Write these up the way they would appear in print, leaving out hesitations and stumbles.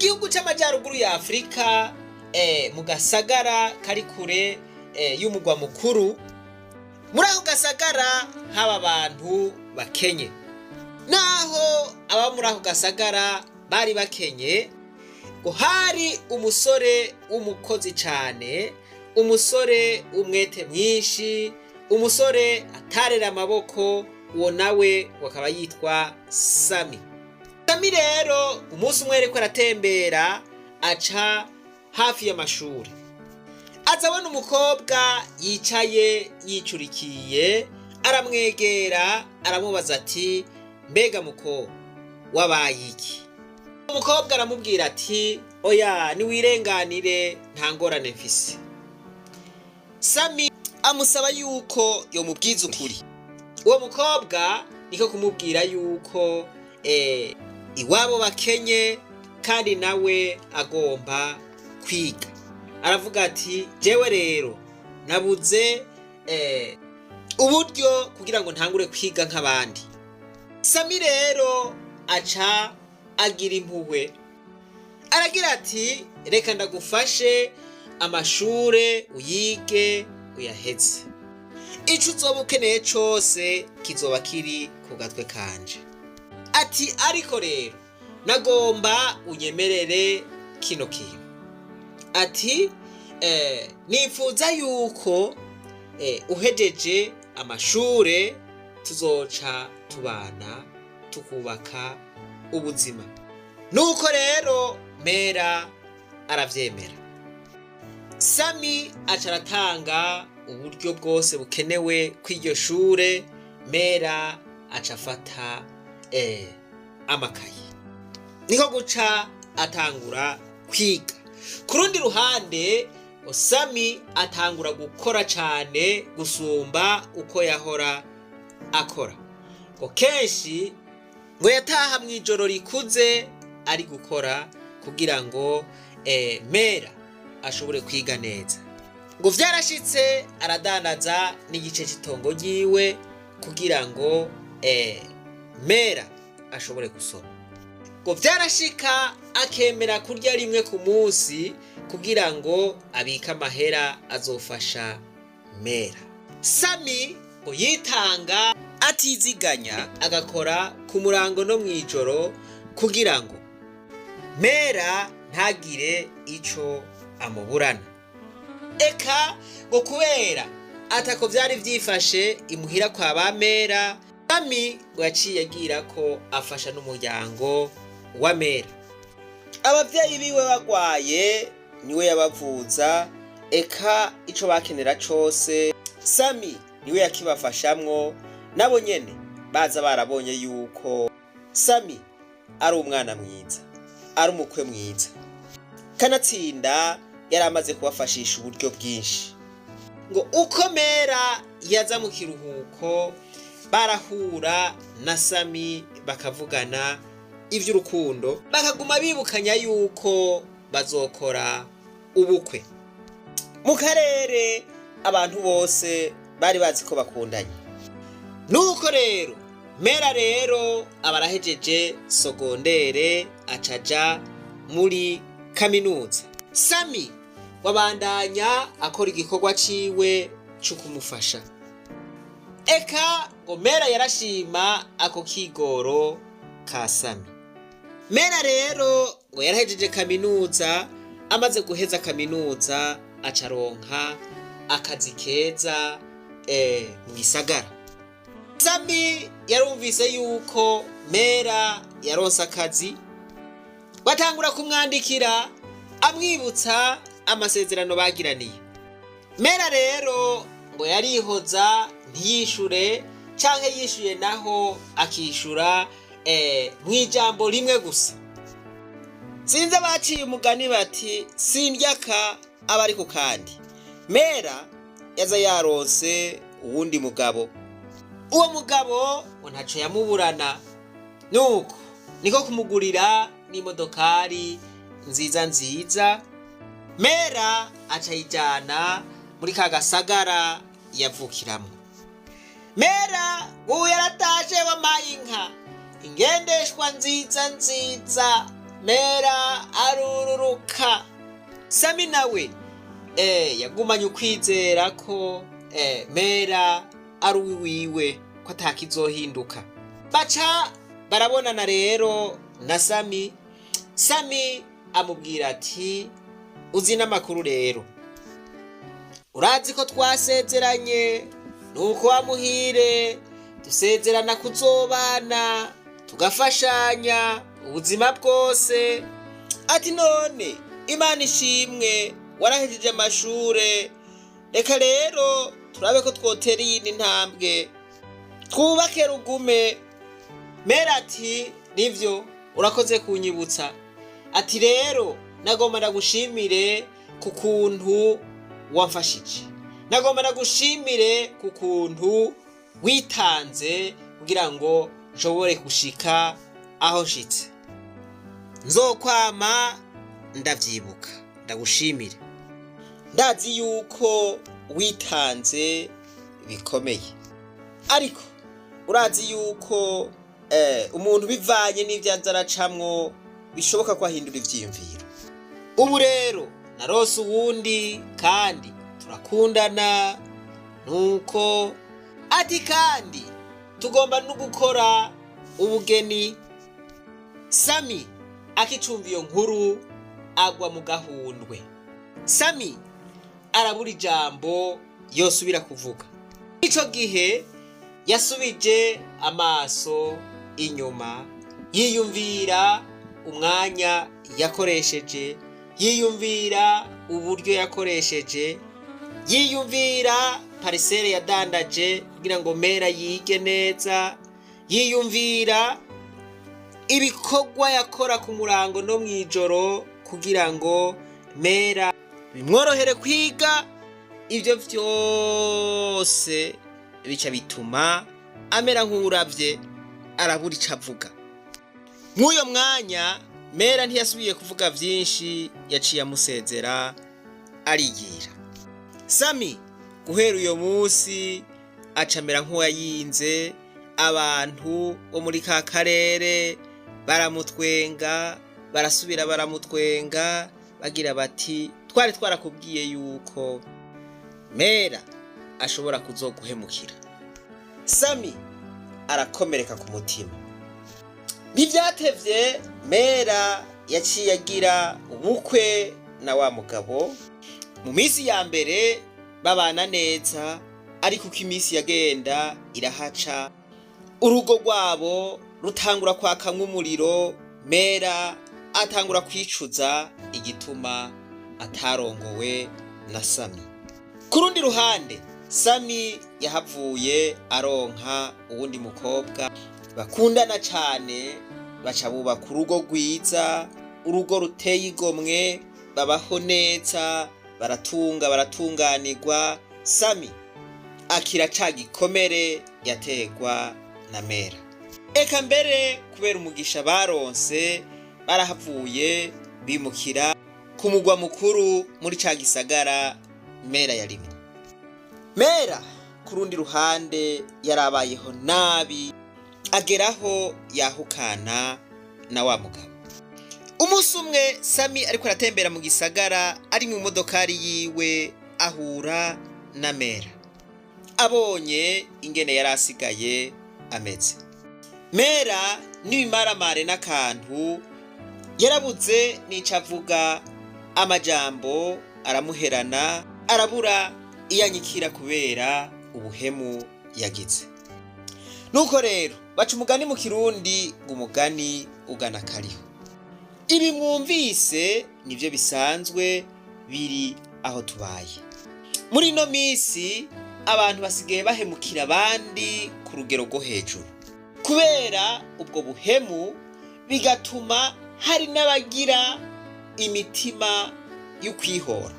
gihugu c'amajyaruguru ya Afrika mu gasagara kari kure y'umugwa mukuru. Muri ako gasagara haba abantu bakenye, naho aba muri ako gasagara bari bakenye, ngo hari umusore w'umukozi cane, umusore w'umwete mwinshi, umusore atarera amaboko, uwo nawe wakaba yitwa Sami. Sami rero umunsi umwe ariko aratembera aca hafi y'amashuri, azabona umukobwa yicaye yicurikiye, aramwegera aramubaza ati mbega muko wabaye iki? Umukobwa aramubwira ati oya niwirenganire nta ngorane mfise. Sami amusaba yuko yomubwiza ukuri. Uwo mukobwa niko kumubwira yuko iwabo bakenye kandi nawe agomba kwiga. Aravuga ati jewe rero nabuze uburyo kugira ngo ntangure kwiga nk'abandi. Sami rero aca agira impuhwe, aragira ati reka ndagufashe amashure uyige uyaheze, ico uzoba ukeneye cose kizoba kiri ku gatwe kanje. Ati ariko rero nagomba unyemerere kino kintu. Ati nifuza yuko uhejeje amashure tuzoca tubana tukubaka ubuzima. Nuko rero Mera aravyemera. Sami aca aratanga uburyo bwose bukenewe kw'iryo shure. Mera aca afata amakayi, niko guca atangura kwiga. Ku rundi ruhande Sami atangura gukora cane gusumba uko yahora akora. Ngo kenshi ngo yataha mw'ijoro rikuze ari gukora kugira ngo Mera ashobore kwiga neza. Ngo vyarashitse aradandaza n'igice cy'itongo ryiwe kugira ngo Mera ashobore gusoma. Ngo vyarashika akemera kurya rimwe ku munsi kugira ngo abike amahera azofasha Mera. Sami ngo yitanga atiziganya, agakora ku murango no mw'ijoro kugira ngo Mera ntagire ico amuburana. Eka ngo kubera atako vyari vyifashe imuhira kwa ba Mera, Sami ngo yaciye agira ko afasha n'umuryango wa Mera. Abavyeyi biwe bagwaye niwe yabavuza, eka ico bakenera cose Sami niwe yakibafashamwo. Nabo nyene baza barabonye yuko Sami ari umwana mwiza, ari umukwe mwiza, kanatsinda yari amaze kubafashisha uburyo bwinshi. Ngo uko Mera yaza mu kiruhuko barahura na Sami bakavugana ivy'urukundo, bakaguma bibukanya yuko bazokora ubukwe. Mu karere abantu bose bari bazi ko bakundanye. Nuko rero Mera rero abarahejeje sogondere acaja muri kaminuza. Sami wabandanya akora igikorwa ciwe cyo kumufasha. Eka ngo Mera yarashima ako kigoro ka Sami. Mera rero ngo yarahejeje kaminuza, amaze guheza kaminuza acaronka akazi keza mu gisagara. Sami yarumvise yuko Mera yaronse akazi, batangura kumwandikira amwibutsa amasezerano bagiraniye. Mera rero ngo yarihoza ntiyishure, canke yishuye naho akishura mw'ijambo rimwe gusa. Sinze baciye umugani bati sindyaka aba ariko kandi. Mera yaza yaronse uwundi mugabo. Uwo mugabo ngo ntaco yamuburana, nuko niko kumugurira n'imodokari nziza nziza. Mera aca yijana muri ka gasagara yavukiramwo. Mera ngo yaratashe wamaye inka, ingendeshwa nziza nziza. Mera arururuka. Sami nawe yagumanye ukwizera ko Mera ari uwiwe, ko atakizohinduka. Baca barabonana rero na Sami. Sami amubwira ati, uzi n'amakuru rero, urazi ko twasezeranye, nuko wa Muhire dusezerana kuzobana tugafashanya ubuzima bwose. Ati none Imana ishimwe warahejeje amashure, reka rero turabe ko twotera iyindi ntambwe twubake rugume. Mera ati nivyo, urakoze kunyibutsa. Ati rero nagomba ndagushimire ku kuntu wamfashije, nagomba ndagushimire ku kuntu witanze kugira ngo nshobore gushika aho nshitse. Nzokwama ndavyibuka, ndagushimire. Ndazi yuko witanze bikomeye, ariko urazi yuko umuntu bivanye n'ivyo azaracamwo bishoboka ko ahindura ivyiyumviro. Ubu rero narose uwundi kandi turakundana, nuko ati kandi tugomba no gukora ubugeni. Sami akicumva iyo nkuru agwa mu gahundwe. Sami arabura ijambo yosubira kuvuga. Ico gihe yasubije amaso inyuma, yiyumvira umwanya yakoresheje, yiyumvira uburyo yakoresheje, yiyumvira parisere yadandaje kugira ngo Mera yige neza, yiyumvira ibikorwa yakora ku murango no mwijoro kugira ngo Mera bimworohere kwiga. Ivyo vyose bica bituma amera nk'uravye, arabura ico avuga. Mw'uyo mwanya Mera ntiyasubiye kuvuga vyinshi, yaciye amusezera arigira. Sami guhera uyo musi acamera nk'uwayinze. Abantu bo muri ka karere baramutwenga, barasubira baramutwenga bagira bati, twari twarakubwiye yuko Mera ashobora kuzoguhemukira. Sami arakomereka ku mutima. Ntivyatevye Mera yaciye agira ubukwe na wa mugabo. Mu minsi ya mbere babana neza, ariko uko iminsi yagenda irahaca, urugo rwabo rutangura kwakamwa umuriro. Mera atangura kwicuza igituma atarongowe na Sami. Ku rundi ruhande Sami yahavuye aronka uwundi mukobwa bakundana cane, baca bubaka urugo rwiza, urugo ruteye igomwe, babaho neza, baratunganirwa. Sami akira ca gikomere yategwa na Mera. Eka mbere kubera umugisha baronse, barahavuye bimukira ku mugwa mukuru muri ca gisagara Mera yarimwo. Mera ku rundi ruhande yarabayeho nabi, ageraho yahukana na wa mugabo. Umunsi umwe Sami ariko aratembera mu gisagara ari mu modokari yiwe, ahura na Mera. Abonye ingene yarasigaye ameze, Mera n'ibimaramare n'akantu, yarabuze n'ico avuga, amajambo aramuherana, arabura iyanyikira kubera ubuhemu yagize. Nuko rero baca umugani mu Kirundi ngo umugani ugana kariho. Ibi mwumvise nivyo bisanzwe biri aho tubaye. Muri no misi abantu basigaye bahemukira abandi ku rugero rwo hejuru. Kubera ubwo buhemu bigatuma hari n'abagira imitima y'ukwihora.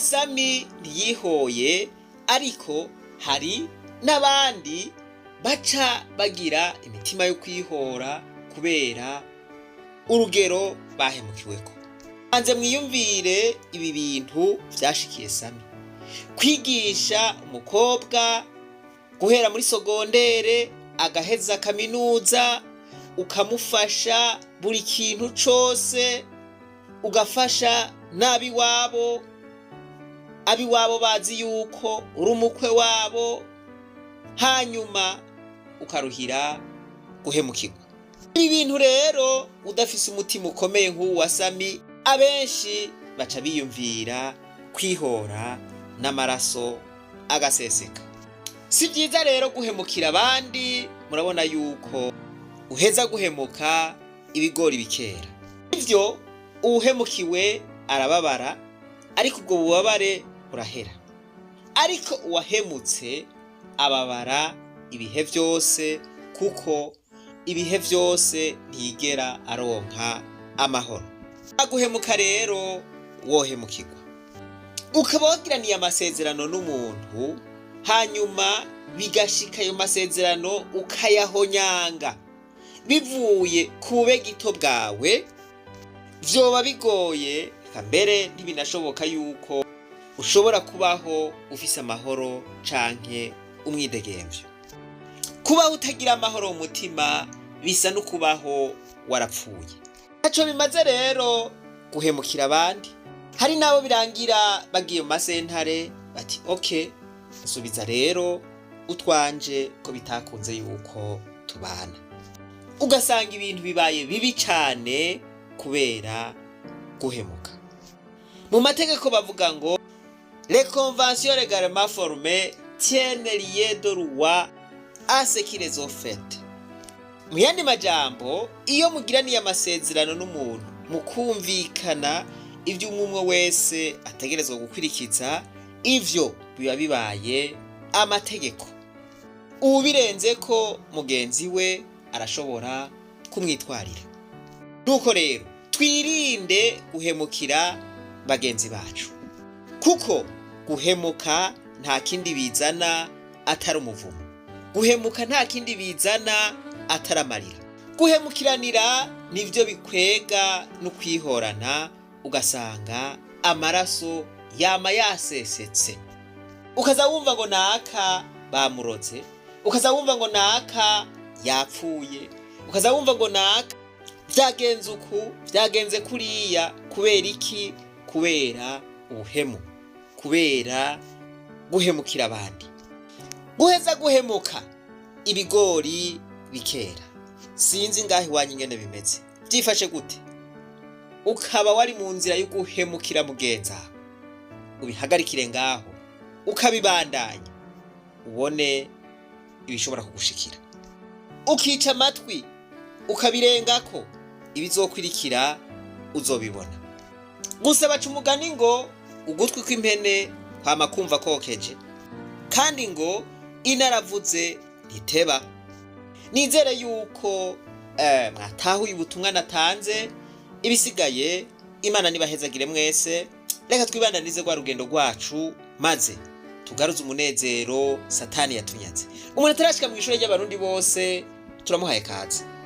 Sami ntiyihoye, ariko hari n'abandi baca bagira imitima yo kwihora kubera urugero bahemukiweko. Anze mwiyumvire ibi bintu vyashikiye Sami. Kwigisha umukobwa guhera muri sogondere agaheza kaminuza, ukamufasha buri kintu cose, ugafasha n'abiwabo, abiwabo bazi yuko uri umukwe wabo, hanyuma ukaruhira guhemukirwa. Ibi bintu rero udafise umutima ukomeye nk'uwu wa Sami, abenshi baca biyumvira kwihora n'amaraso agaseseka. Si byiza rero guhemukira abandi, murabona yuko uheza guhemuka ibigori bikera. Ivyo uhemukiwe arababara, ariko ubwo bubabare burahera. Ariko uwahemutse ababara ibihe vyose, kuko ibihe vyose ntigera aronka amahoro. Aguhemuka rero wohemukirwa, ukaba wagiraniye amasezerano n'umuntu, hanyuma bigashika ayo masezerano ukayahonyanga bivuye ku bube gito bwawe, vyoba bigoye, mbere ntibinashoboka yuko ushobora kubaho ufise amahoro canke umwidegemvyo. Kubaho utagira amahoro mu mutima bisa no kubaho warapfuye. Ntaco bimaze rero guhemukira abandi. Hari nabo birangira bagiye mu masentare bati okay, subiza rero utwanje ko bitakunze yuko tubana. Ugasanga ibintu bibaye bibi cane kubera guhemuka. Mu mategeko bavuga ngo les conventions légalement formées tiennent lieu de droit à ce qui les ont faites. Mu yandi majambo, iyo mugiraniye amasezerano n'umuntu mukumvikana ivyo umwe wese ategerezwa gukwirikiza, ivyo biba bibaye amategeko. Ubirenze ko mugenzi we arashobora kumwitwarira. Nuko rero twirinde guhemukira bagenzi bacu, kuko guhemuka nta kindi bizana atari umuvumo. Guhemuka nta kindi bizana atari amarira. Guhemukiranira nivyo bikwega no kwihorana, ugasanga amaraso yama yasesetse. Ukaza wumva ngo naka bamuroze, ukaza wumva ngo naka yapfuye, ukaza wumva ngo naka vyagenze uku, vyagenze kuriya. Kubera iki? Kubera ubuhemu, kubera guhemukira abandi. Guheza guhemuka ibigori bikera. Sinzi ngaho iwanyu ingene bimeze, vyifashe gute? Ukaba wari mu nzira yo guhemukira mugenza, ubihagarikire ngaho, ukabibandanya, ubone ibishobora kugushikira. Ukica amatwi ukabirengako, ibizokwirikira uzobibona. Gusa baca umugani ngo ugutwi kw'impene kwama kumva kokeje, kandi ngo inaravuze ntiteba. Nizere yuko mwatahuye ubutumwa natanze. Ibisigaye Imana nibahezagire mwese. Reka twibandanize kwa rugendo rwacu, maze tugaruze umunezero Satani yatunyaze. Umuntu atarashika mu ishuri ry'abarundi bose turamuhaye kaze.